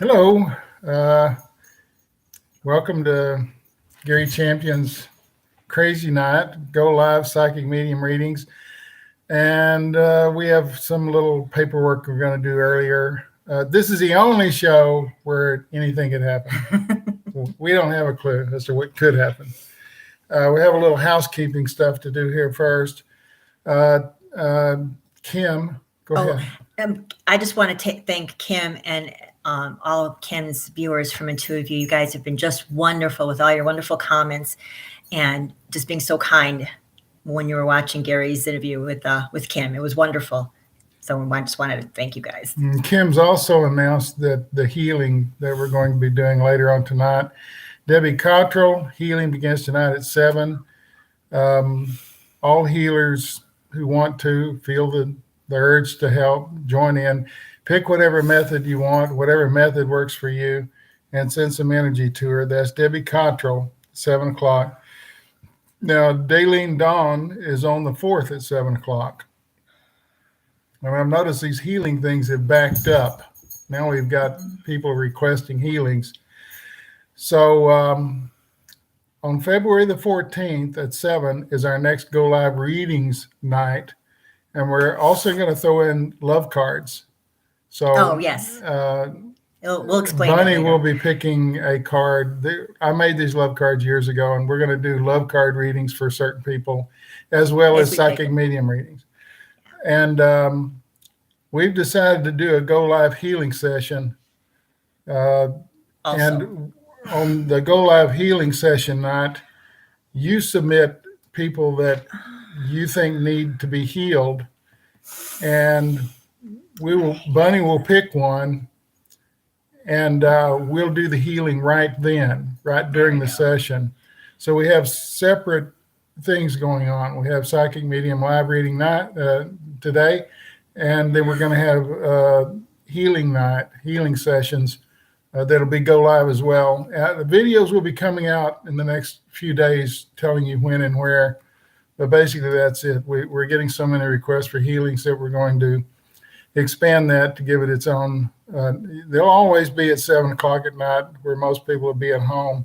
Hello. Uh, Welcome to Gary Champion's Crazy Night, Go Live Psychic Medium Readings. And we have some little paperwork we're going to do earlier. This is the only show where anything could happen. We don't have a clue as to what could happen. We have a little housekeeping stuff to do here first. Uh, uh, Kim, go ahead. I just want to thank Kim and all of Kim's viewers from Intuitive View. You guys have been just wonderful with all your wonderful comments and just being so kind when you were watching Gary's interview with Kim. It was wonderful. So I just wanted to thank you guys. Kim's also announced that the healing that we're going to be doing later on tonight, Debbie Cottrell, healing begins tonight at 7. All healers who want to feel the urge to help, join in. Pick whatever method you want, whatever method works for you, and send some energy to her. That's Debbie Cottrell, 7 o'clock. Now, Daylene Dawn is on the 4th at 7 o'clock. And I've noticed these healing things have backed up. Now we've got people requesting healings. So on February the 14th at 7 is our next Go Live Readings night. And we're also going to throw in love cards. So, yes. We'll explain. Bunny will be picking a card. I made these love cards years ago, and we're going to do love card readings for certain people, as well as psychic medium readings. And we've decided to do a Go Live healing session. And on the Go Live healing session night, you submit people that you think need to be healed, and Bunny will pick one, and we'll do the healing right during the session. So we have separate things going on. We have psychic medium live reading night today, and then we're going to have healing sessions that'll be Go Live as well. The videos will be coming out in the next few days telling you when and where. But basically, that's it. We're getting so many requests for healings that we're going to expand that to give it its own. They'll always be at 7 o'clock at night where most people will be at home,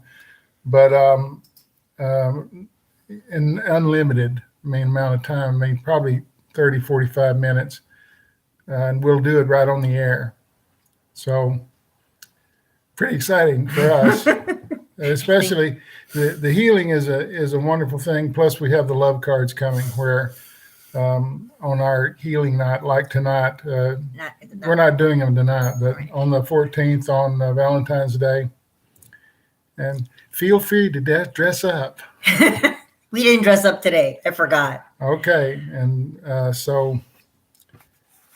but in unlimited amount of time, probably 30, 45 minutes. And we'll do it right on the air. So pretty exciting for us. Especially the healing is a wonderful thing. Plus, we have the love cards coming where on our healing night, like tonight, we're not doing them tonight, but on the 14th on Valentine's Day. And feel free to dress up. We didn't dress up today. I forgot. Okay. And so.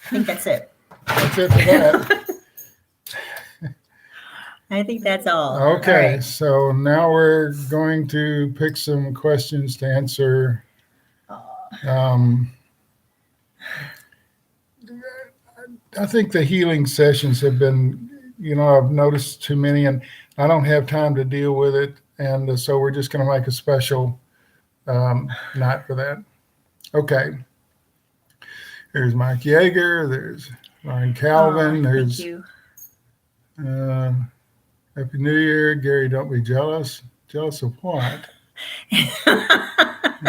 I think that's it. That's it for that. I think that's all. Okay, all right. So now we're going to pick some questions to answer. I think the healing sessions have been, I've noticed too many, and I don't have time to deal with it. And so we're just going to make a special night for that. Okay. There's Mike Yeager. There's Ryan Calvin. There's. Thank you. Happy New Year, Gary. Don't be jealous. Jealous of what? I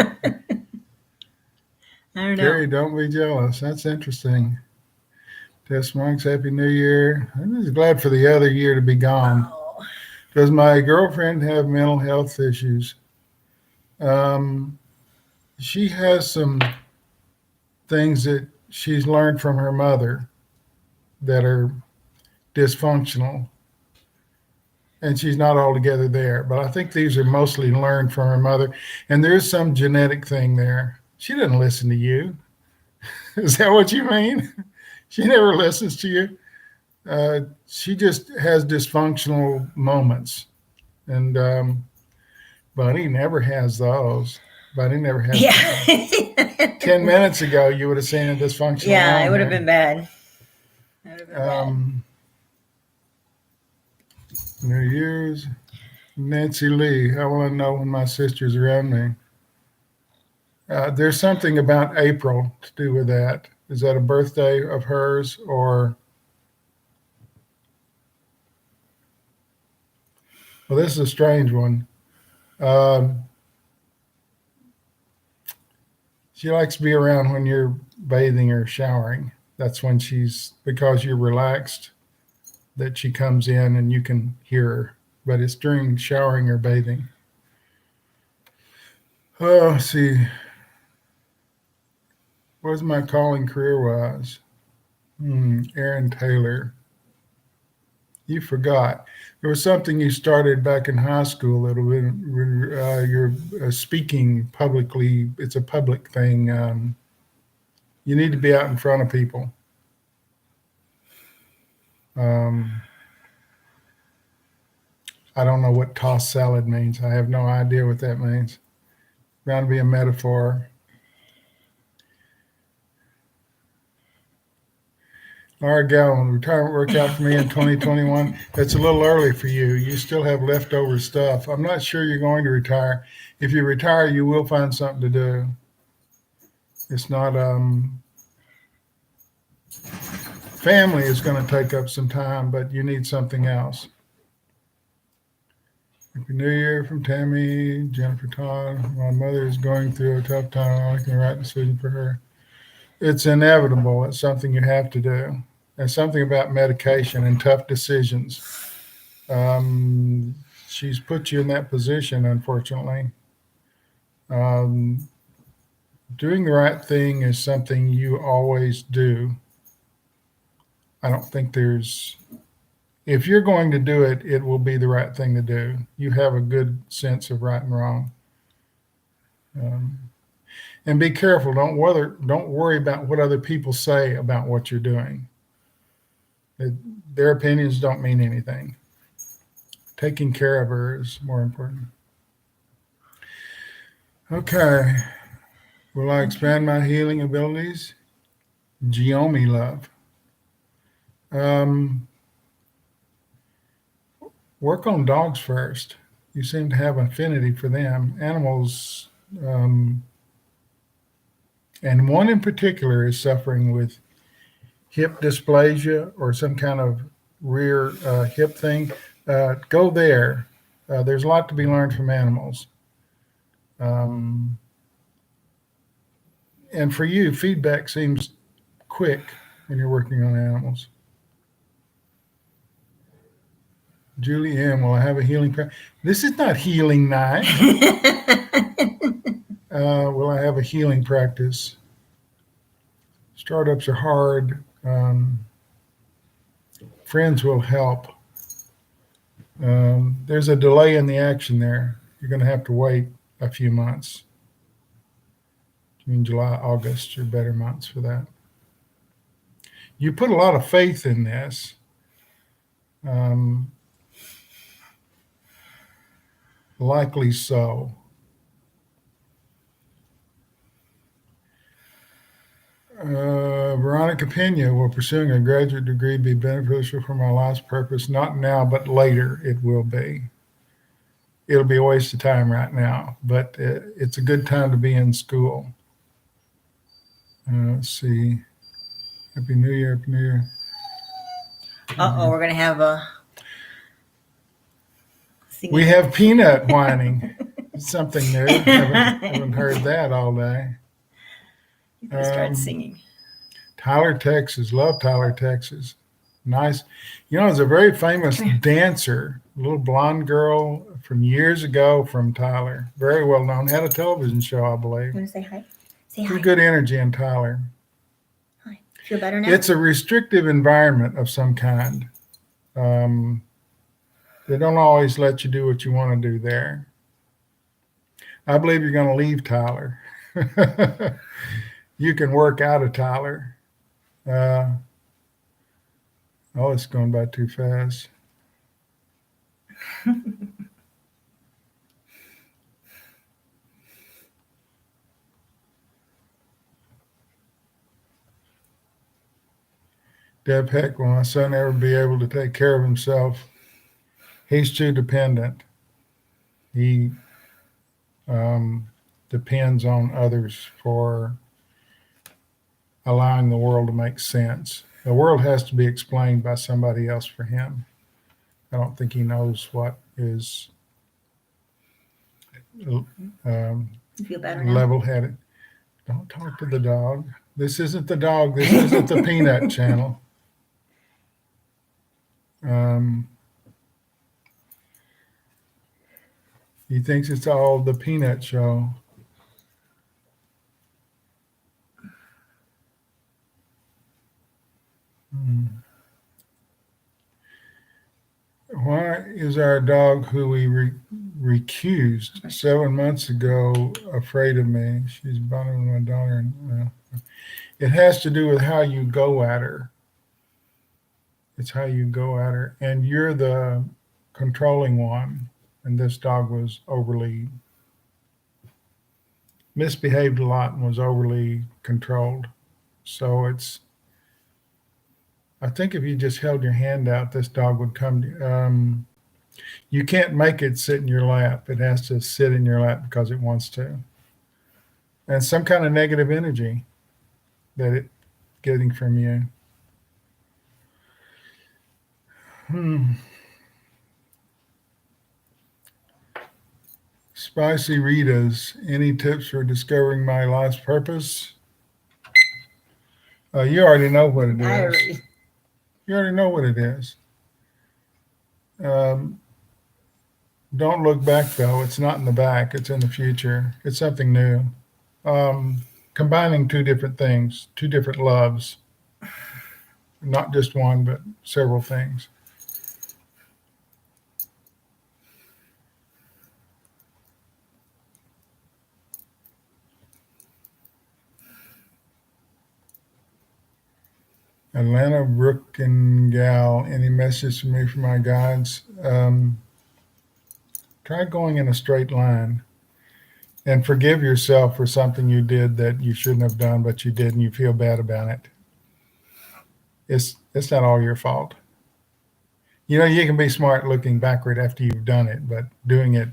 don't know. Gary, don't be jealous. That's interesting. Tess Monks, Happy New Year. I'm just glad for the other year to be gone. Oh. Does my girlfriend have mental health issues? She has some things that she's learned from her mother that are dysfunctional. And she's not altogether there. But I think these are mostly learned from her mother. And there's some genetic thing there. She doesn't listen to you. Is that what you mean? She never listens to you. She just has dysfunctional moments. And Bunny never has those. Bunny never has those. 10 minutes ago, you would have seen a dysfunctional moment. It would have been bad. New Year's. Nancy Lee, I want to know when my sister's around me. There's something about April to do with that. Is that a birthday of hers or Well, this is a strange one. Um, she likes to be around when you're bathing or showering. That's when because you're relaxed, that she comes in and you can hear her. But it's during showering or bathing. Oh, let's see. What my calling career was? Aaron Taylor. You forgot. There was something you started back in high school that you're speaking publicly. It's a public thing. You need to be out in front of people. Um, I don't know what tossed salad means. I have no idea what that means. Bound to be a metaphor. Laura Galvin, retirement worked out for me in 2021. It's a little early for you. You still have leftover stuff. I'm not sure you're going to retire. If you retire, you will find something to do. It's not, family is going to take up some time, but you need something else. Happy New Year from Tammy, Jennifer Todd. My mother is going through a tough time. I can write a decision for her. It's inevitable. It's something you have to do. There's something about medication and tough decisions. She's put you in that position, unfortunately. Doing the right thing is something you always do. I don't think if you're going to do it, it will be the right thing to do. You have a good sense of right and wrong. And be careful. Don't worry about what other people say about what you're doing. Their opinions don't mean anything. Taking care of her is more important. Okay. Will I expand my healing abilities? Geomi love. Work on dogs first. You seem to have affinity for them. Animals, and one in particular is suffering with hip dysplasia or some kind of rear hip thing. Go there. There's a lot to be learned from animals. And for you, feedback seems quick when you're working on animals. Julie M., will I have a healing practice? This is not healing night. Will I have a healing practice? Startups are hard. Friends will help. There's a delay in the action there. You're going to have to wait a few months. June, July, August are better months for that. You put a lot of faith in this. Likely so. Veronica Pena, will pursuing a graduate degree be beneficial for my life's purpose? Not now, but later it will be. It'll be a waste of time right now, but it's a good time to be in school. Let's see. Happy New Year. Happy New Year. We're going to have a singing. We have Peanut whining. Something new. Haven't heard that all day. You can start singing. Tyler, Texas. Love Tyler, Texas. Nice. There's a very famous dancer, a little blonde girl from years ago from Tyler. Very well known. Had a television show, I believe. You want to say hi? Say hi. Good energy in Tyler. Hi. Feel better now? It's a restrictive environment of some kind. They don't always let you do what you want to do there. I believe you're going to leave Tyler. You can work out of Tyler. It's going by too fast. Deb Heck, will my son ever be able to take care of himself? He's too dependent. He depends on others for allowing the world to make sense. The world has to be explained by somebody else for him. I don't think he knows what is You feel better now? level-headed. Don't talk to the dog. This isn't the dog. This isn't the Peanut channel. He thinks it's all the Peanut show. Why is our dog, who we recused 7 months ago, afraid of me? She's bonding with my daughter. It has to do with how you go at her. It's how you go at her. And you're the controlling one. And this dog was overly misbehaved a lot and was overly controlled. So I think if you just held your hand out, this dog would come to, you can't make it sit in your lap. It has to sit in your lap because it wants to. And some kind of negative energy that it's getting from you. Spicy Ritas, any tips for discovering my life's purpose? You already know what it is. You already know what it is. Don't look back, though. It's not in the back. It's in the future. It's something new. Combining two different things, two different loves. Not just one, but several things. Atlanta Brook and Gal, any message for me from my guides? Try going in a straight line and forgive yourself for something you did that you shouldn't have done, but you did and you feel bad about it. It's not all your fault. You know, you can be smart looking backward after you've done it, but doing it,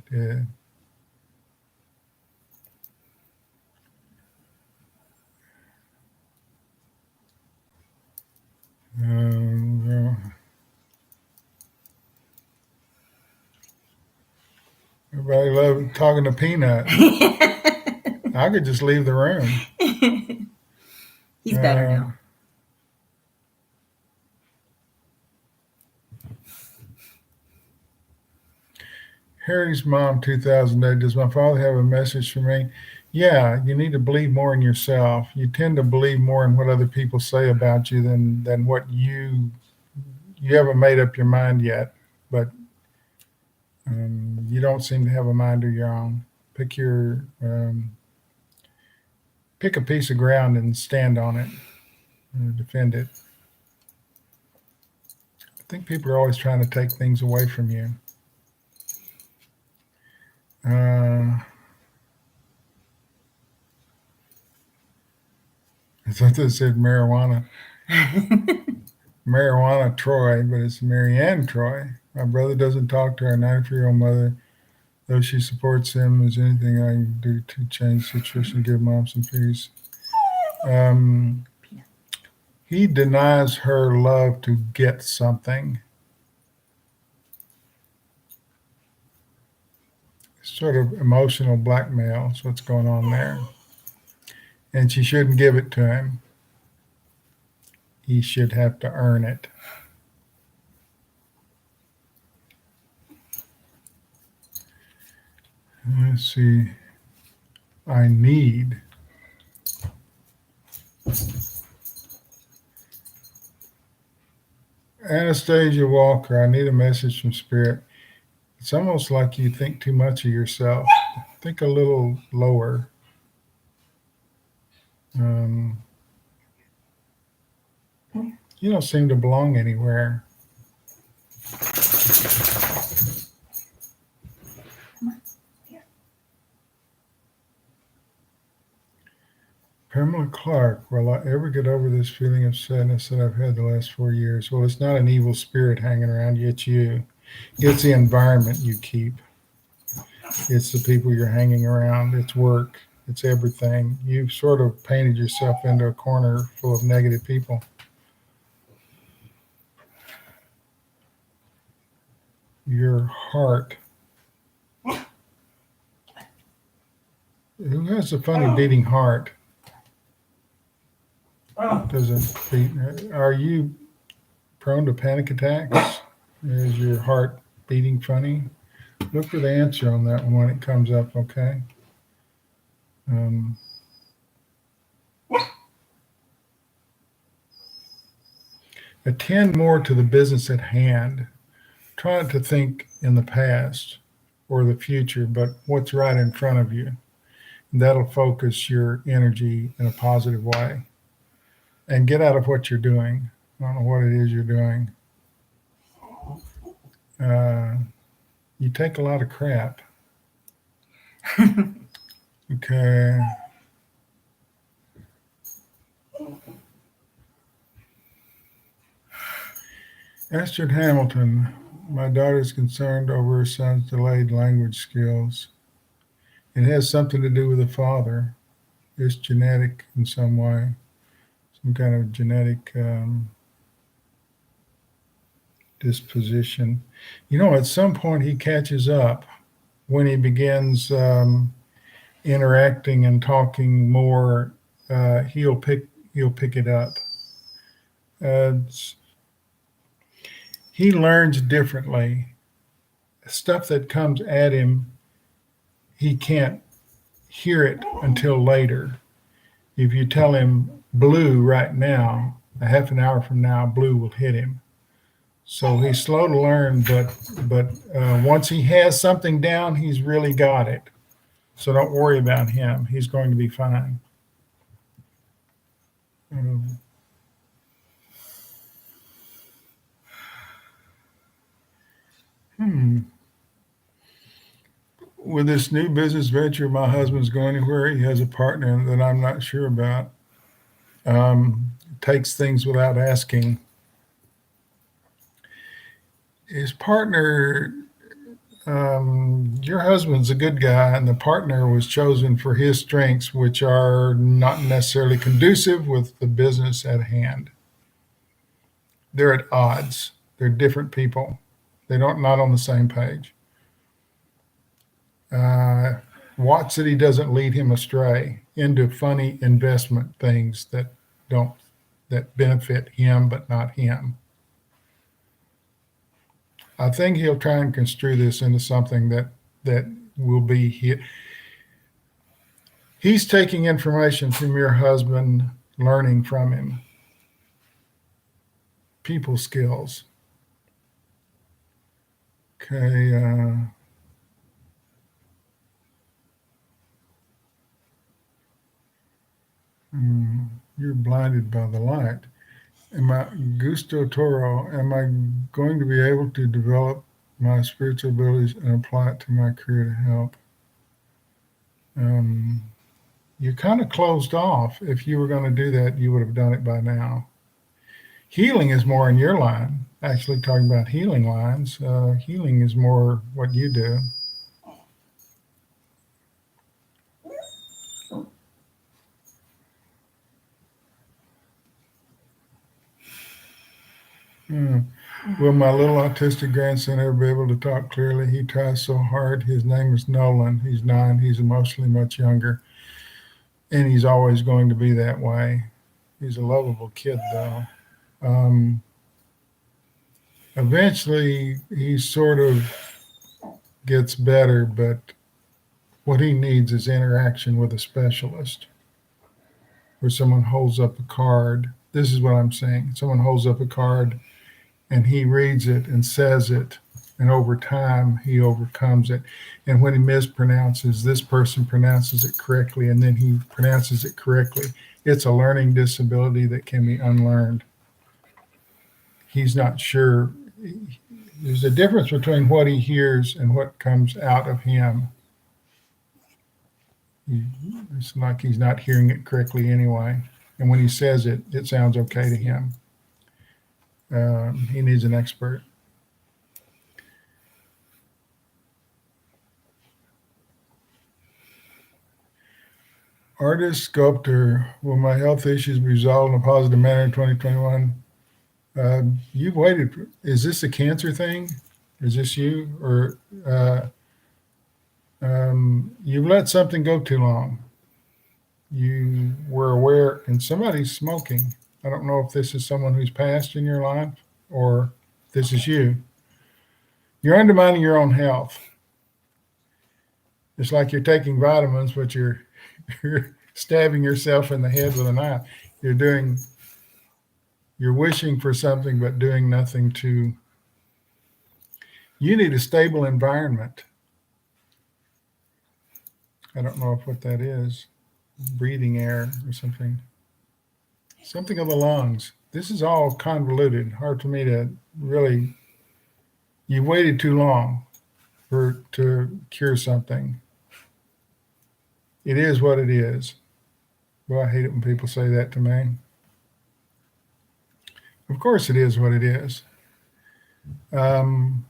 everybody loves talking to Peanut. I could just leave the room. He's better now. Harry's mom, 2008. Does my father have a message for me? Yeah, you need to believe more in yourself. You tend to believe more in what other people say about you than what you haven't made up your mind yet. But you don't seem to have a mind of your own. Pick a piece of ground and stand on it, and defend it. I think people are always trying to take things away from you. I thought they said marijuana. Marijuana Troy, but it's Marianne Troy. My brother doesn't talk to our 93-year-old mother, though she supports him. Is there anything I can do to change the situation, give mom some peace? He denies her love to get something. Sort of emotional blackmail is what's going on there. And she shouldn't give it to him. He should have to earn it. Let's see. I need. Anastasia Walker, I need a message from Spirit. It's almost like you think too much of yourself. Think a little lower. You don't seem to belong anywhere. Pamela Clark, will I ever get over this feeling of sadness that I've had the last 4 years? Well, it's not an evil spirit hanging around you, it's you. It's the environment you keep. It's the people you're hanging around. It's work. It's everything. You've sort of painted yourself into a corner full of negative people. your heart. Who has a funny beating heart? Does it beat? Are you prone to panic attacks? Is your heart beating funny? Look for the answer on that one when it comes up, okay? Attend more to the business at hand. Try not to think in the past or the future, but what's right in front of you. That'll focus your energy in a positive way. And get out of what you're doing. I don't know what it is you're doing. You take a lot of crap. Okay. Esther Hamilton, my daughter is concerned over her son's delayed language skills. It has something to do with the father. It's genetic in some way, some kind of genetic disposition. At some point he catches up when he begins interacting and talking more. He'll pick it up. He learns differently. Stuff that comes at him, he can't hear it until later. If you tell him blue right now, a half an hour from now, blue will hit him. So he's slow to learn, but once he has something down, he's really got it. So don't worry about him. He's going to be fine. With this new business venture my husband's going anywhere, he has a partner that I'm not sure about. Takes things without asking. His partner, your husband's a good guy, and the partner was chosen for his strengths, which are not necessarily conducive with the business at hand. They're at odds. They're different people. They're not on the same page. Watch that he doesn't lead him astray into funny investment things that benefit him but not him. I think he'll try and construe this into something that will be he's taking information from your husband, learning from him. People skills. Okay. You're blinded by the light. Am I going to be able to develop my spiritual abilities and apply it to my career to help? You're kind of closed off. If you were going to do that, you would have done it by now. Healing is more in your line. Actually, talking about healing lines, healing is more what you do. Will my little autistic grandson ever be able to talk clearly? He tries so hard. His name is Nolan. He's 9. He's emotionally much younger. And he's always going to be that way. He's a lovable kid, though. Eventually, he sort of gets better, but what he needs is interaction with a specialist, where someone holds up a card. This is what I'm saying. Someone holds up a card, and he reads it and says it, and over time, he overcomes it. And when he mispronounces, this person pronounces it correctly, and then he pronounces it correctly. It's a learning disability that can be unlearned. He's not sure. There's a difference between what he hears and what comes out of him. It's like he's not hearing it correctly anyway. And when he says it, it sounds okay to him. He needs an expert. Artist, sculptor, will my health issues be resolved in a positive manner in 2021? You've waited. Is this a cancer thing? Is this you? Or you've let something go too long. You were aware, and somebody's smoking. I don't know if this is someone who's passed in your life or this is you. You're undermining your own health. It's like you're taking vitamins, but you're stabbing yourself in the head with a knife. You're wishing for something, but doing nothing to. You need a stable environment. I don't know if what that is, breathing air or something. Something of the lungs. This is all convoluted. Hard for me to really. You waited too long to cure something. It is what it is. Well, I hate it when people say that to me. Of course, it is what it is. And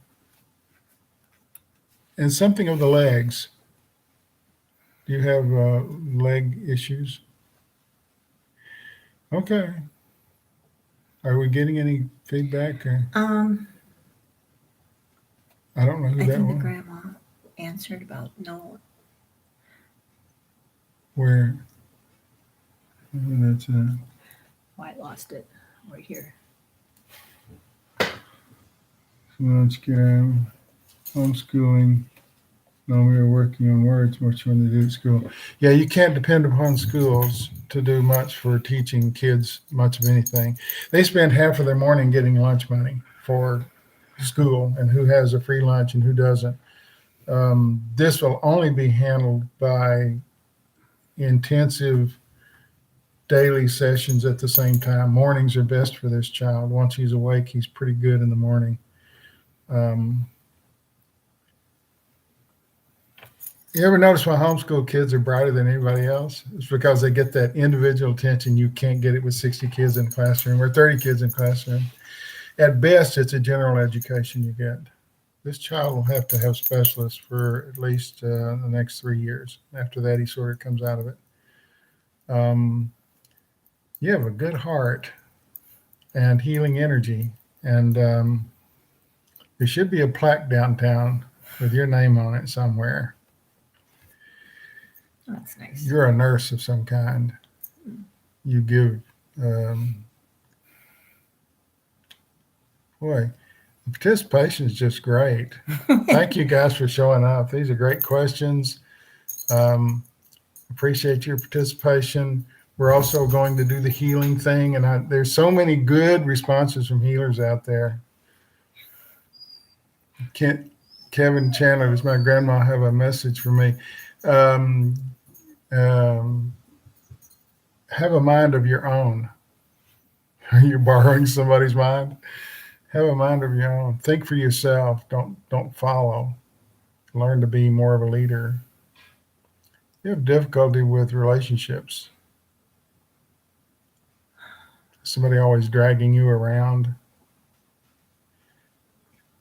something of the legs. Do you have leg issues? Okay. Are we getting any feedback? I don't know who I that think the was. grandma answered about no. Where? Oh, that's Oh, I lost it right here. homeschooling. No, we were working on words, much when they do at school. Yeah, you can't depend upon schools to do much for teaching kids much of anything. They spend half of their morning getting lunch money for school and who has a free lunch and who doesn't. This will only be handled by intensive daily sessions at the same time. Mornings are best for this child. Once he's awake, he's pretty good in the morning. You ever notice why homeschool kids are brighter than anybody else? It's because they get that individual attention. You can't get it with 60 kids in a classroom or 30 kids in a classroom. At best, it's a general education you get. This child will have to have specialists for at least the next 3 years. After that, he sort of comes out of it. You have a good heart and healing energy. And there should be a plaque downtown with your name on it somewhere. Oh, that's nice. You're a nurse of some kind. You give, boy, the participation is just great. Thank you guys for showing up. These are great questions. Appreciate your participation. We're also going to do the healing thing, and there's so many good responses from healers out there. Kevin Chandler, does my grandma have a message for me? Have a mind of your own. Are you borrowing somebody's mind? Have a mind of your own. Think for yourself. Don't follow. Learn to be more of a leader. You have difficulty with relationships. Somebody always dragging you around.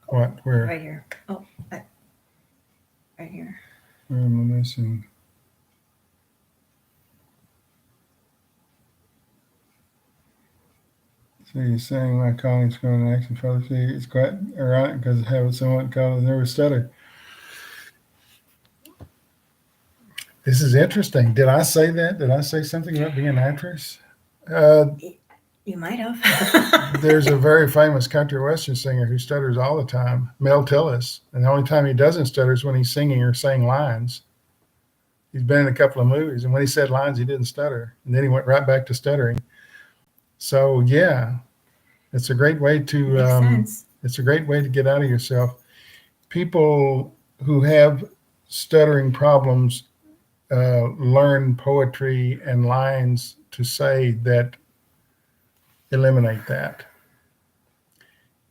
What? Where? Right here. Oh, right here. Where am I missing? So you're saying my colleagues going to action fellowship? It's quite ironic because I have someone called a nervous stutter. This is interesting. Did I say that? Did I say something about being an actress? You might have. There's a very famous country western singer who stutters all the time, Mel Tillis. And the only time he doesn't stutter is when he's singing or saying lines. He's been in a couple of movies, and when he said lines, he didn't stutter. And then he went right back to stuttering. So, yeah, it's a great way to Makes sense. It's a great way to get out of yourself. People who have stuttering problems learn poetry and lines to say that eliminate that.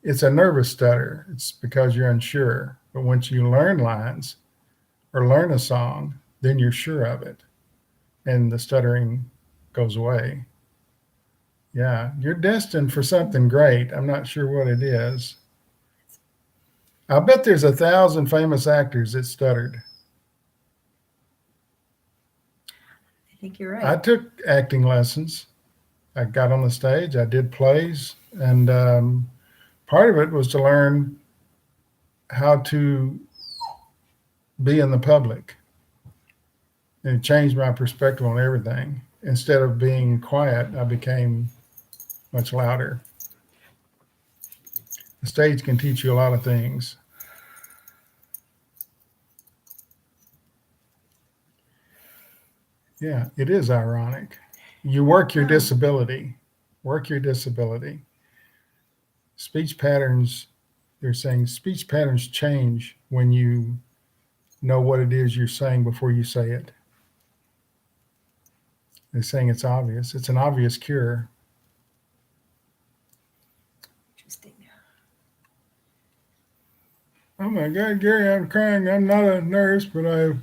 It's a nervous stutter. It's because you're unsure. But once you learn lines or learn a song, then you're sure of it. And the stuttering goes away. Yeah, you're destined for something great. I'm not sure what it is. I bet there's 1,000 famous actors that stuttered. I think you're right. I took acting lessons. I got on the stage. I did plays. And part of it was to learn how to be in the public. And it changed my perspective on everything. Instead of being quiet, I became much louder. The stage can teach you a lot of things. Yeah, it is ironic. You work your disability. Work your disability. Speech patterns, they're saying speech patterns change when you know what it is you're saying before you say it. They're saying it's obvious. It's an obvious cure. Interesting. Oh my God, Gary, I'm crying. I'm not a nurse, but I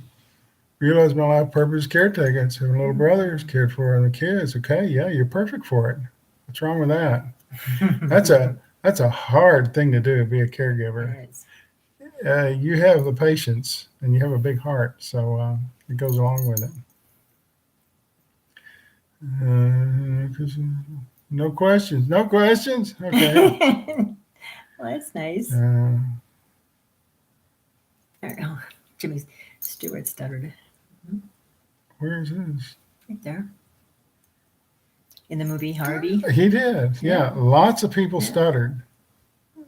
realized my life purpose is caretaking. I have a little brother who's cared for and the kids. Okay, yeah, you're perfect for it. What's wrong with that? That's a hard thing to do, be a caregiver. You have the patience and you have a big heart, so it goes along with it. No questions. No questions. Okay. Well, that's nice. Oh, Jimmy Stewart stuttered. Where is this? Right there. In the movie Harvey. He did. Yeah. Lots of people stuttered.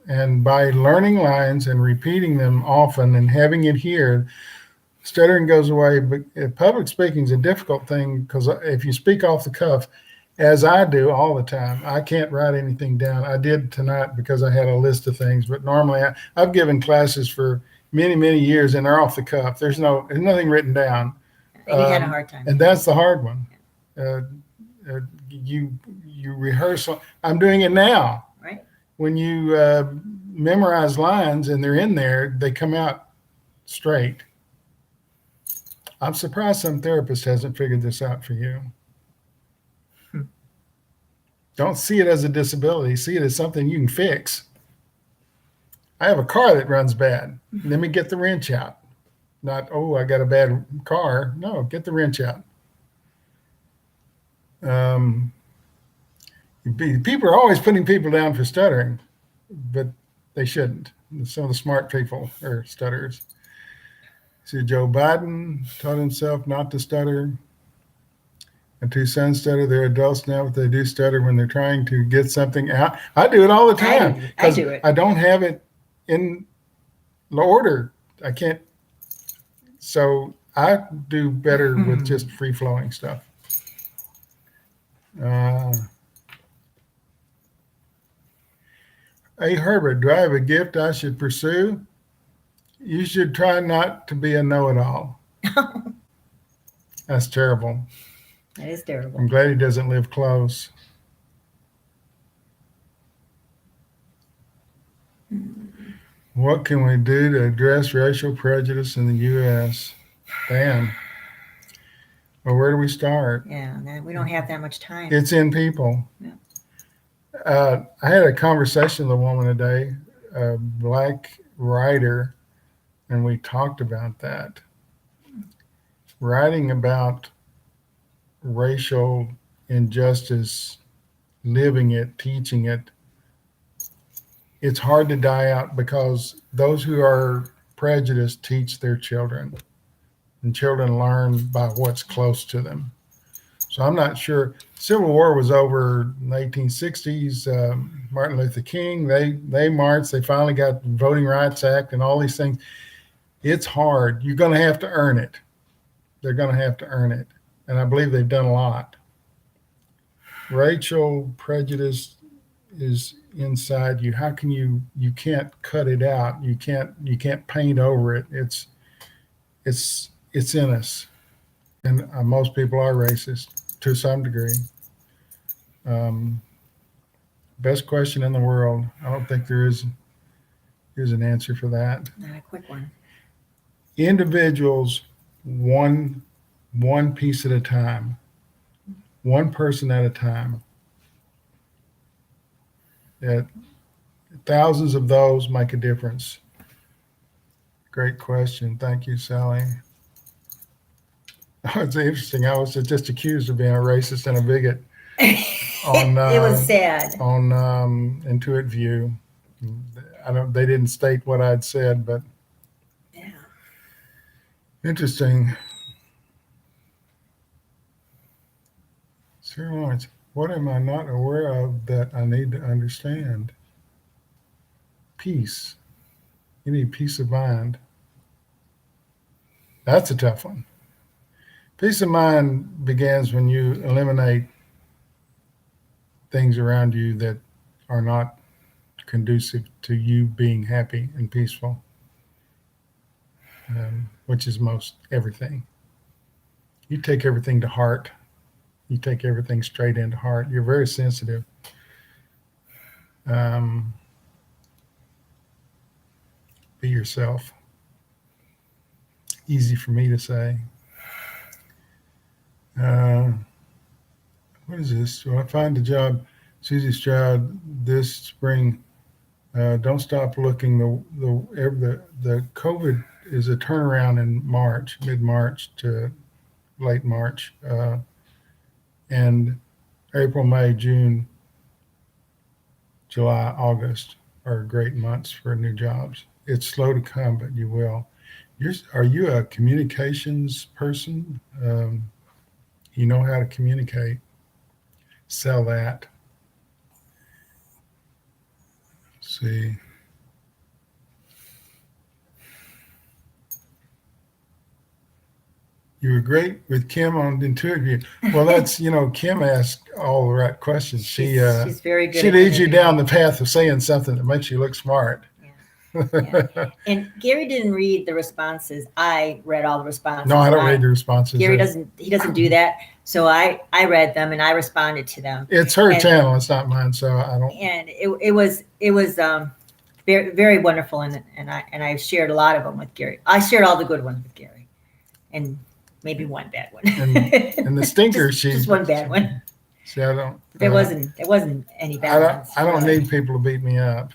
And by learning lines and repeating them often and having it here, stuttering goes away. But public speaking is a difficult thing because if you speak off the cuff, as I do all the time, I can't write anything down. I did tonight because I had a list of things, but normally I've given classes for many, many years and they're off the cuff. There's nothing written down. And you had a hard time. And that's the hard one. You rehearse. I'm doing it now. Right. When you memorize lines and they're in there, they come out straight. I'm surprised some therapist hasn't figured this out for you. Don't see it as a disability. See it as something you can fix. I have a car that runs bad. Let me get the wrench out. Not, oh, I got a bad car. No, get the wrench out. People are always putting people down for stuttering, but they shouldn't. Some of the smart people are stutterers. See, Joe Biden taught himself not to stutter. And two sons stutter. They're adults now, but they do stutter when they're trying to get something out. I do it all the time. I do it. I don't have it in the order. I can't. So I do better with just free-flowing stuff. Hey, Herbert, do I have a gift I should pursue? You should try not to be a know-it-all. That's terrible. That is terrible. I'm glad he doesn't live close. What can we do to address racial prejudice in the U.S.? Damn. Well, where do we start? Yeah, we don't have that much time. It's in people. Yeah. I had a conversation with a woman today, a black writer, and we talked about that. Writing about racial injustice, living it, teaching it, it's hard to die out because those who are prejudiced teach their children, and children learn by what's close to them. So I'm not sure. Civil War was over in the 1860s. Martin Luther King, they marched. They finally got the Voting Rights Act and all these things. It's hard. You're going to have to earn it. They're going to have to earn it. And I believe they've done a lot. Racial prejudice is inside you. How can you can't cut it out. You can't paint over it. It's in us. And most people are racist to some degree. Best question in the world. I don't think there's an answer for that. Not a quick one. Individuals, one piece at a time, one person at a time. That thousands of those make a difference. Great question. Thank you, Sally. It's interesting. I was just accused of being a racist and a bigot. It was sad. On Intuit View. They didn't state what I'd said, but Yeah. interesting. Sir Lawrence, what am I not aware of that I need to understand? Peace. You need peace of mind. That's a tough one. Peace of mind begins when you eliminate things around you that are not conducive to you being happy and peaceful, which is most everything. You take everything to heart. You take everything straight into heart. You're very sensitive. Be yourself. Easy for me to say. What is this? Will I find a job? Susie Stroud this spring. Don't stop looking. The COVID is a turnaround in March, mid-March to late March, and April, May, June, July, August are great months for new jobs. It's slow to come, but you will. Are you a communications person? You know how to communicate. Sell that. Let's see. You were great with Kim on interview. Well, that's, Kim asked all the right questions. She's very good. She leads you down the path of saying something that makes you look smart. Yeah. And Gary didn't read the responses. I read all the responses. No, I don't read the responses. Gary doesn't do that. So I read them and I responded to them. It's her channel. It's not mine. So I don't. And it was very, very wonderful. And I shared a lot of them with Gary. I shared all the good ones with Gary, and maybe one bad one. And the stinker, just one bad one. See, I don't. There wasn't any bad ones. I don't need people to beat me up.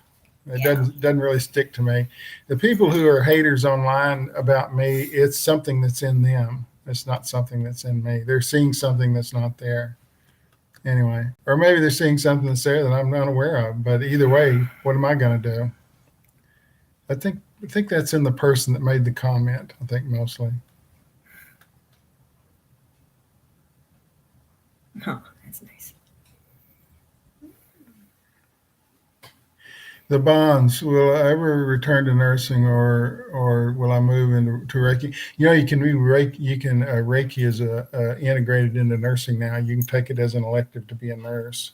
It doesn't really stick to me. The people who are haters online about me, it's something that's in them. It's not something that's in me. They're seeing something that's not there. Anyway, or maybe they're seeing something that's there that I'm not aware of. But either way, what am I going to do? I think that's in the person that made the comment. I think mostly. Oh, that's nice. The bonds, will I ever return to nursing or will I move into Reiki? You can do Reiki. Reiki is integrated into nursing now. You can take it as an elective to be a nurse.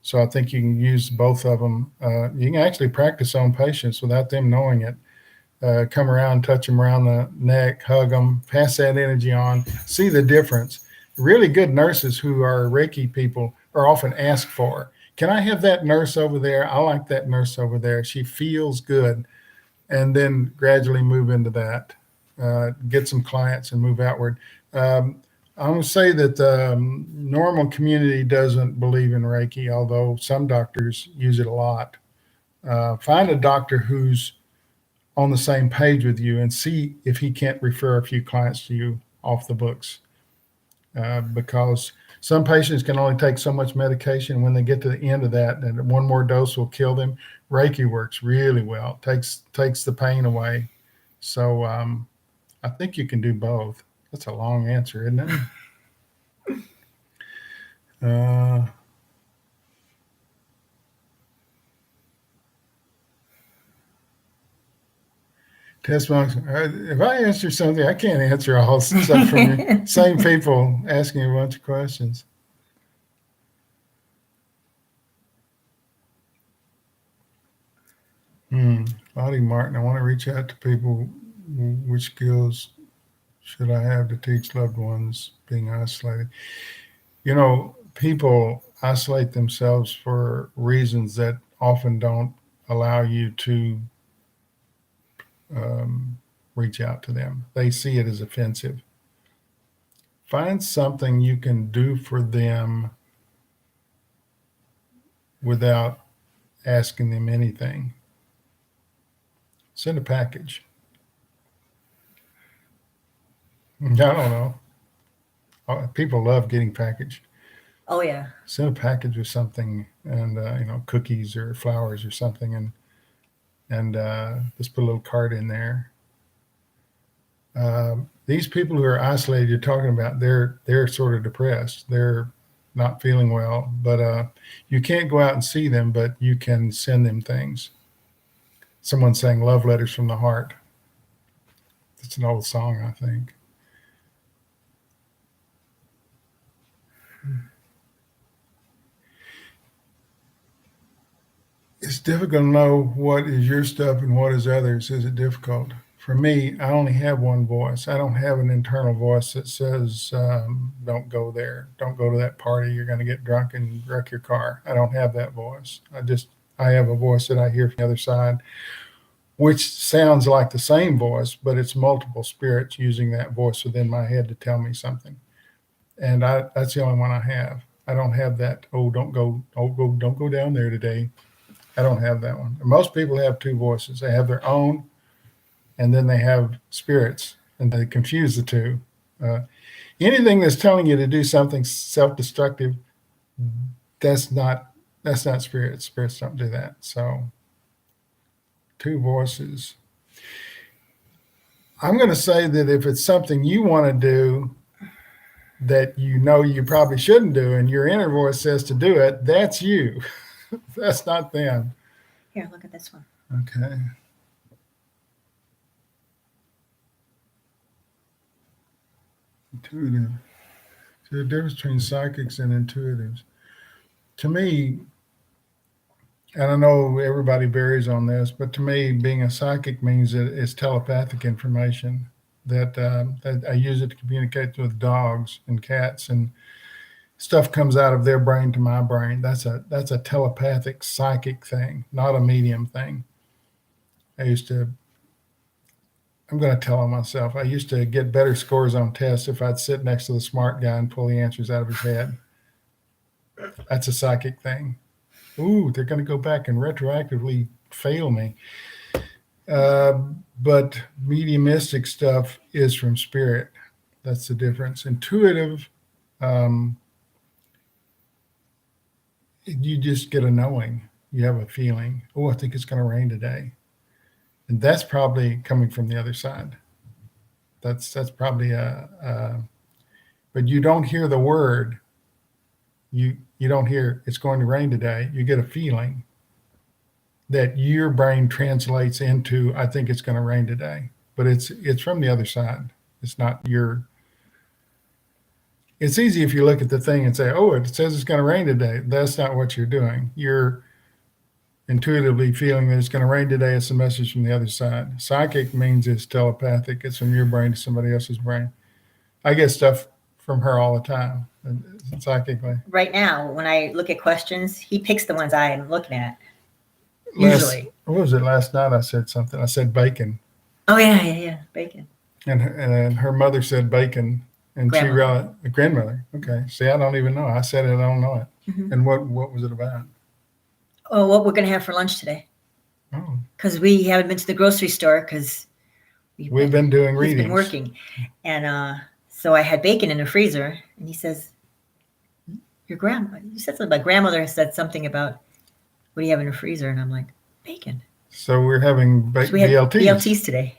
So I think you can use both of them. You can actually practice on patients without them knowing it. Come around, touch them around the neck, hug them, pass that energy on, see the difference. Really good nurses who are Reiki people are often asked for. Can I have that nurse over there? I like that nurse over there. She feels good. And then gradually move into that, get some clients and move outward. I'm going to say that the normal community doesn't believe in Reiki, although some doctors use it a lot. Find a doctor who's on the same page with you and see if he can't refer a few clients to you off the books. Because some patients can only take so much medication. When they get to the end of that, and one more dose will kill them. Reiki works really well. Takes the pain away. So I think you can do both. That's a long answer, isn't it? Test box. If I answer something, I can't answer all stuff from you. Same people asking a bunch of questions. Lottie Martin, I want to reach out to people. Which skills should I have to teach loved ones being isolated? People isolate themselves for reasons that often don't allow you to reach out to them. They see it as offensive. Find something you can do for them without asking them anything. Send a package. I don't know. People love getting packaged. Oh yeah. Send a package with something, and cookies or flowers or something, and just put a little card in there. These people who are isolated you're talking about, they're sort of depressed. They're not feeling well, but you can't go out and see them, but you can send them things. Someone sang Love Letters from the Heart. It's an old song, I think. It's difficult to know what is your stuff and what is others. Is it difficult? For me, I only have one voice. I don't have an internal voice that says, don't go there. Don't go to that party. You're going to get drunk and wreck your car. I don't have that voice. I have a voice that I hear from the other side, which sounds like the same voice, but it's multiple spirits using that voice within my head to tell me something. And that's the only one I have. I don't have that, don't go down there today. I don't have that one. Most people have two voices. They have their own, and then they have spirits, and they confuse the two. Anything that's telling you to do something self-destructive, that's not spirits. Spirits don't do that. So, two voices. I'm going to say that if it's something you want to do that you know you probably shouldn't do, and your inner voice says to do it, that's you. That's not them. Here, look at this one. Okay. Intuitive. So the difference between psychics and intuitives. To me, and I know everybody varies on this, but to me, being a psychic means that it's telepathic information that I use it to communicate with dogs and cats, and stuff comes out of their brain to my brain. That's a telepathic psychic thing, not a medium thing. I'm going to tell on myself. I used to get better scores on tests if I'd sit next to the smart guy and pull the answers out of his head. That's a psychic thing. Ooh, they're going to go back and retroactively fail me. But mediumistic stuff is from spirit. That's the difference. Intuitive, you just get a knowing. You have a feeling. Oh, I think it's going to rain today. And that's probably coming from the other side. That's probably but you don't hear the word. You don't hear it's going to rain today. You get a feeling that your brain translates into, I think it's going to rain today. But it's from the other side. It's not your. It's easy if you look at the thing and say, oh, it says it's going to rain today. That's not what you're doing. You're intuitively feeling that it's going to rain today. It's a message from the other side. Psychic means it's telepathic. It's from your brain to somebody else's brain. I get stuff from her all the time, psychically. Right now, when I look at questions, he picks the ones I am looking at. Usually. What was it? Last night I said something. I said bacon. Oh, yeah. Bacon. And her mother said bacon. And Grandmother. Grandmother. Okay. See, I don't even know. I said it. I don't know it. Mm-hmm. And what was it about? Oh, what we're going to have for lunch today. Oh. Because we haven't been to the grocery store because we've been doing readings. He's been working. And so I had bacon in the freezer. And he says, you said something about grandmother said something about, what do you have in the freezer? And I'm like, bacon. So we're having So we had BLTs. BLTs today.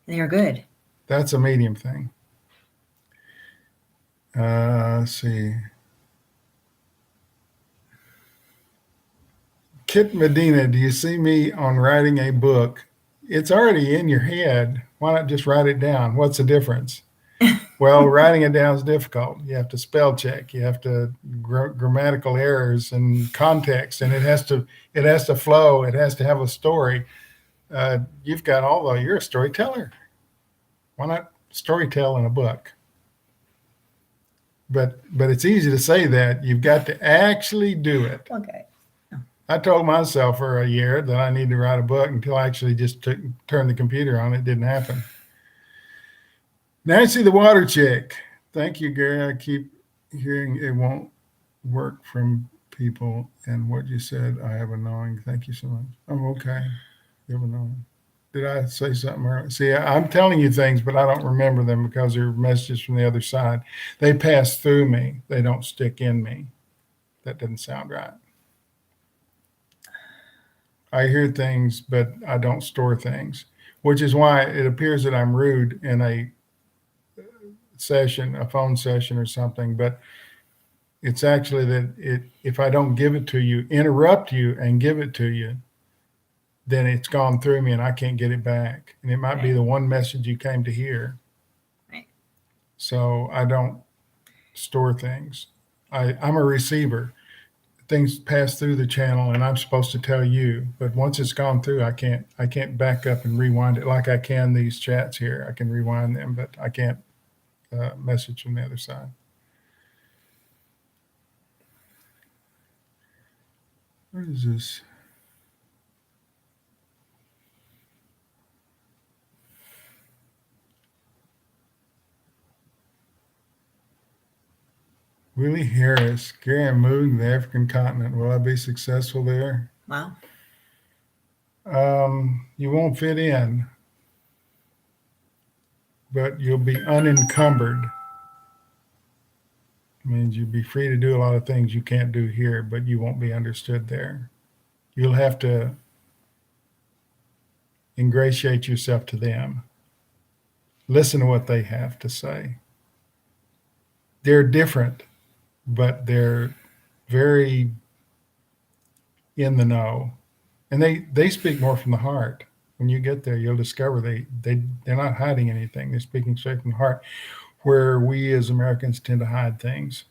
And they were good. That's a medium thing. Let's see. Kit Medina, do you see me on writing a book? It's already in your head. Why not just write it down? What's the difference? Well, writing it down is difficult. You have to spell check. You have to grammatical errors and context, and it has to flow. It has to have a story. You've got you're a storyteller. Why not storytell in a book? But it's easy to say that. You've got to actually do it. Okay. I told myself for a year that I need to write a book until I actually just turned the computer on. It didn't happen. Nancy the Water Chick. Thank you, Gary. I keep hearing it won't work from people. And what you said, I have a knowing. Thank you so much. Oh, okay. You have a knowing. Did I say something wrong? See, I'm telling you things, but I don't remember them because they're messages from the other side. They pass through me. They don't stick in me. That doesn't sound right. I hear things, but I don't store things, which is why it appears that I'm rude in a session, a phone session or something, but it's actually that if I don't give it to you, interrupt you and give it to you, then it's gone through me and I can't get it back. And it might be Right. the one message you came to hear. Right. So I don't store things. I'm a receiver. Things pass through the channel and I'm supposed to tell you, but once it's gone through, I can't back up and rewind it like I can these chats here. I can rewind them, but I can't message from the other side. What is this? Willie Harris, Gary, I'm moving to the African continent. Will I be successful there? Wow. You won't fit in, but you'll be unencumbered. It means you'll be free to do a lot of things you can't do here, but you won't be understood there. You'll have to ingratiate yourself to them. Listen to what they have to say. They're different, but they're very in the know. And they speak more from the heart. When you get there, you'll discover they're not hiding anything. They're speaking straight from the heart, where we as Americans tend to hide things.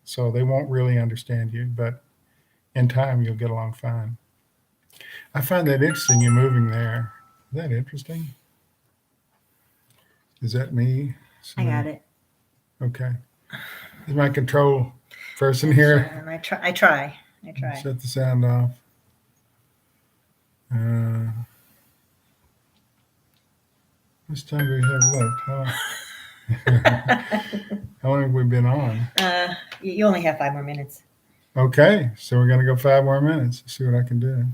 So they won't really understand you, but in time, you'll get along fine. I find that interesting, you moving there. Is that interesting? Is that me? I got it. Okay. Is my control person here? Sure. I try. Shut the sound off. How much time do we have left? How long have we been on? You only have 5 more minutes. Okay, so we're going to go 5 more minutes. See what I can do.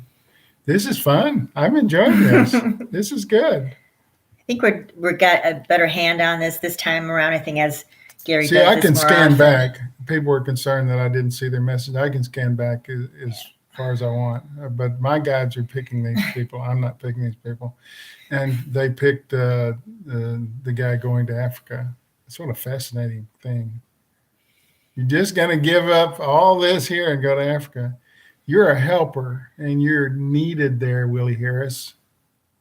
This is fun. I'm enjoying this. This is good. I think we're got a better hand on this time around. I think as Gary See, does I this can more scan often. back. People were concerned that I didn't see their message. I can scan back as far as I want. But my guides are picking these people. I'm not picking these people. And they picked the guy going to Africa. It's sort of fascinating thing. You're just going to give up all this here and go to Africa. You're a helper and you're needed there, Willie Harris.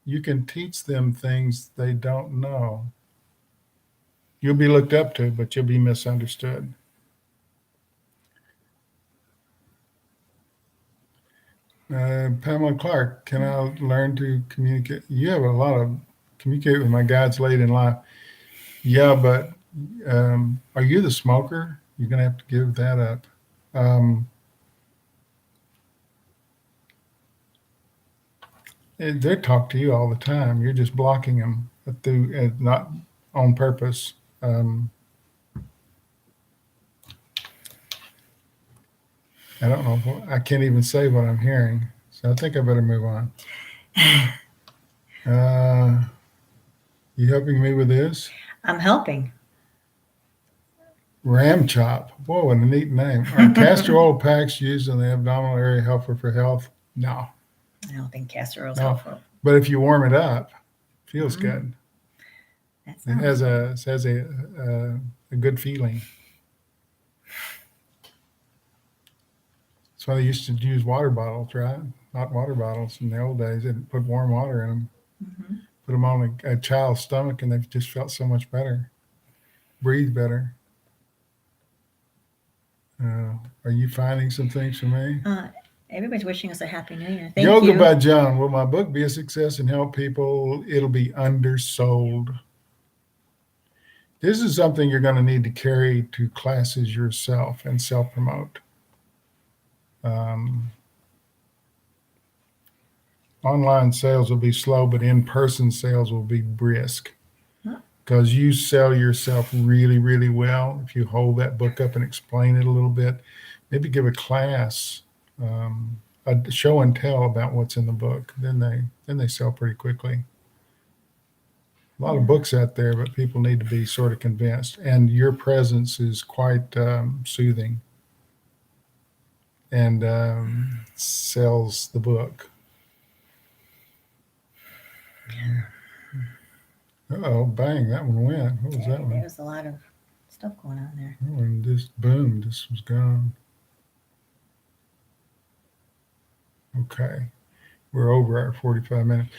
You can teach them things they don't know. You'll be looked up to, but you'll be misunderstood. Pamela Clark, can I learn to communicate? You have a lot of communicate with my guides late in life. Yeah, but are you the smoker? You're going to have to give that up. They talk to you all the time. You're just blocking them through, not on purpose. I don't know. I can't even say what I'm hearing. So I think I better move on. You helping me with this? I'm helping. Ram chop. Whoa, what a neat name. Are castor oil packs used in the abdominal area helpful for health? No. I don't think castor oil is No. helpful. But if you warm it up, it feels good. That It sounds has a good feeling. That's why they used to use water bottles, right? Hot water bottles in the old days. They'd put warm water in them, put them on a child's stomach, and they just felt so much better, breathe better. Are you finding some things for me? Everybody's wishing us a happy new year. Thank Yoga you. by John. Will my book be a success and help people? It'll be undersold. This is something you're going to need to carry to classes yourself and self-promote. Online sales will be slow, but in-person sales will be brisk because you sell yourself really, really well. If you hold that book up and explain it a little bit, maybe give a class, a show and tell about what's in the book, then they sell pretty quickly. A lot of books out there, but people need to be sort of convinced. And your presence is quite soothing and sells the book. Oh, bang, that one went. What was that one? There's a lot of stuff going on there. That one just boomed. This was gone. Okay. We're over our 45 minutes.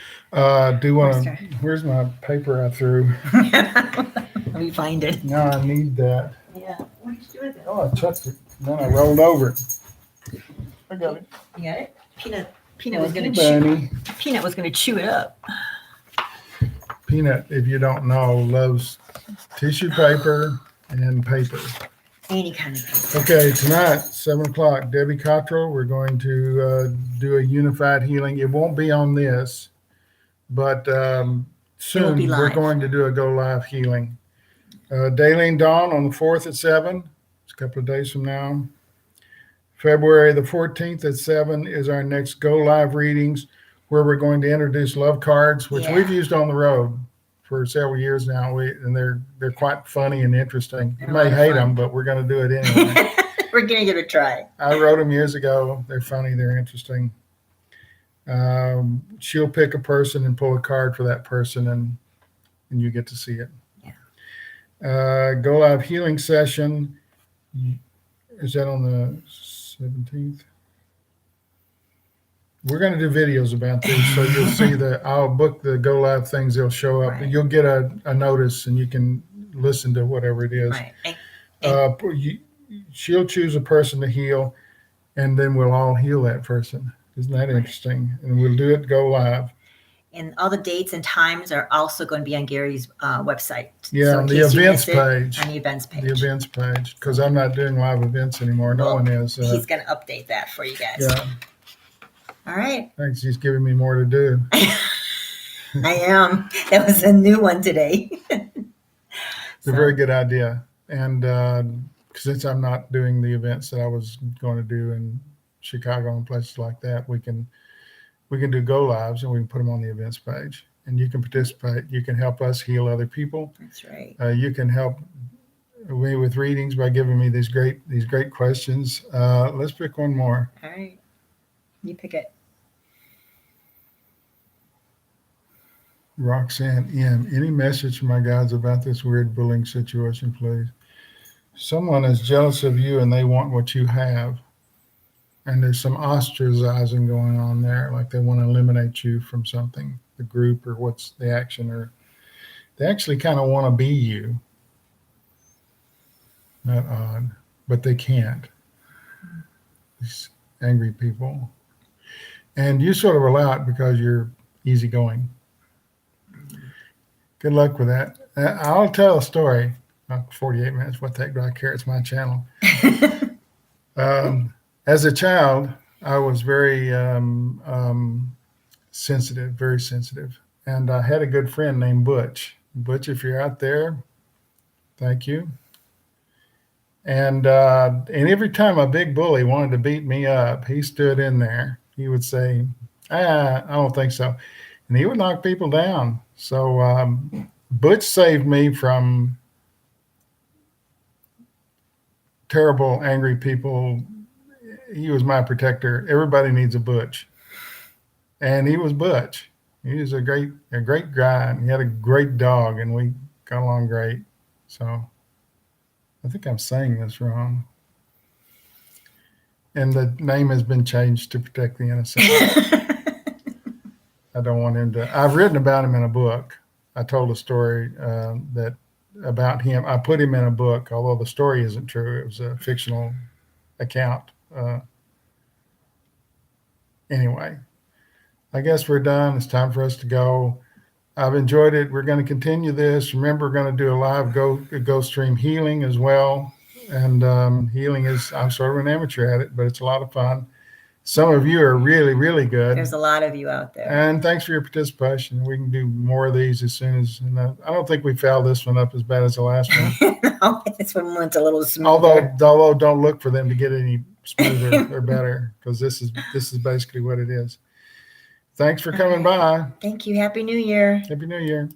Where's my paper I threw? Let me find it. No, I need that. Yeah. What did you do with it? Oh, I chucked it. Then I rolled over it. I got it. You got it? Peanut was Okay, gonna chew. Bunny. Peanut was gonna chew it up. Peanut, if you don't know, loves tissue paper and paper. Any kind of paper. Okay, tonight, 7:00, Debbie Cottrell, we're going to do a unified healing. It won't be on this, but soon be we're live. going to do a go live healing. Daylene Dawn on the 4th at 7. It's a couple of days from now. February the 14th at 7 is our next go live readings, where we're going to introduce love cards, which we've used on the road for several years now. And they're quite funny and interesting. You may hate them, but we're going to do it anyway. We're gonna give it a try. I wrote them years ago. They're funny. They're interesting. She'll pick a person and pull a card for that person, and you get to see it. Yeah. Go live healing session. Is that on the 17th? We're going to do videos about this, so you'll see I'll book the go live things. They'll show up. Right. You'll get a notice, and you can listen to whatever it is. Right. She'll choose a person to heal, and then we'll all heal that person. Isn't that interesting? And we'll do it go live. And all the dates and times are also going to be on Gary's website. Yeah, So on in the case you events miss it, page. On the events page. The events page, because I'm not doing live events anymore. No one is. He's going to update that for you guys. Yeah. All right. Thanks. He's giving me more to do. I am. That was a new one today. It's a very good idea. And since I'm not doing the events that I was going to do in Chicago and places like that, we can do go lives, and we can put them on the events page. And you can participate. You can help us heal other people. That's right. You can help me with readings by giving me these great questions. Let's pick one more. All right. You pick it. Roxanne M. Any message from my guides about this weird bullying situation, please? Someone is jealous of you and they want what you have. And there's some ostracizing going on there, like they want to eliminate you from something, the group or what's the action, or they actually kind of want to be you. Not odd, but they can't. These angry people. And you sort of allow it because you're easygoing. Good luck with that. I'll tell a story. 48 minutes. What the heck do I care? It's my channel. As a child, I was very sensitive, very sensitive. And I had a good friend named Butch. Butch, if you're out there, thank you. And every time a big bully wanted to beat me up, he stood in there. He would say, I don't think so. And he would knock people down. So Butch saved me from terrible, angry people. He was my protector. Everybody needs a Butch. And he was Butch. He was a great guy, and he had a great dog, and we got along great. So I think I'm saying this wrong. And the name has been changed to protect the innocent. I don't want him to. I've written about him in a book. I told a story about him. I put him in a book, although the story isn't true. It was a fictional account. Anyway, I guess we're done. It's time for us to go. I've enjoyed it. We're going to continue this. Remember, we're going to do a live go stream healing as well. And healing I'm sort of an amateur at it, but it's a lot of fun. Some of you are really, really good. There's a lot of you out there. And thanks for your participation. We can do more of these as soon as, I don't think we fouled this one up as bad as the last one. No, this one went a little smoother. Although don't look for them to get any smoother or better, because this is basically what it is. Thanks for coming by. Thank you. Happy New Year. Happy New Year.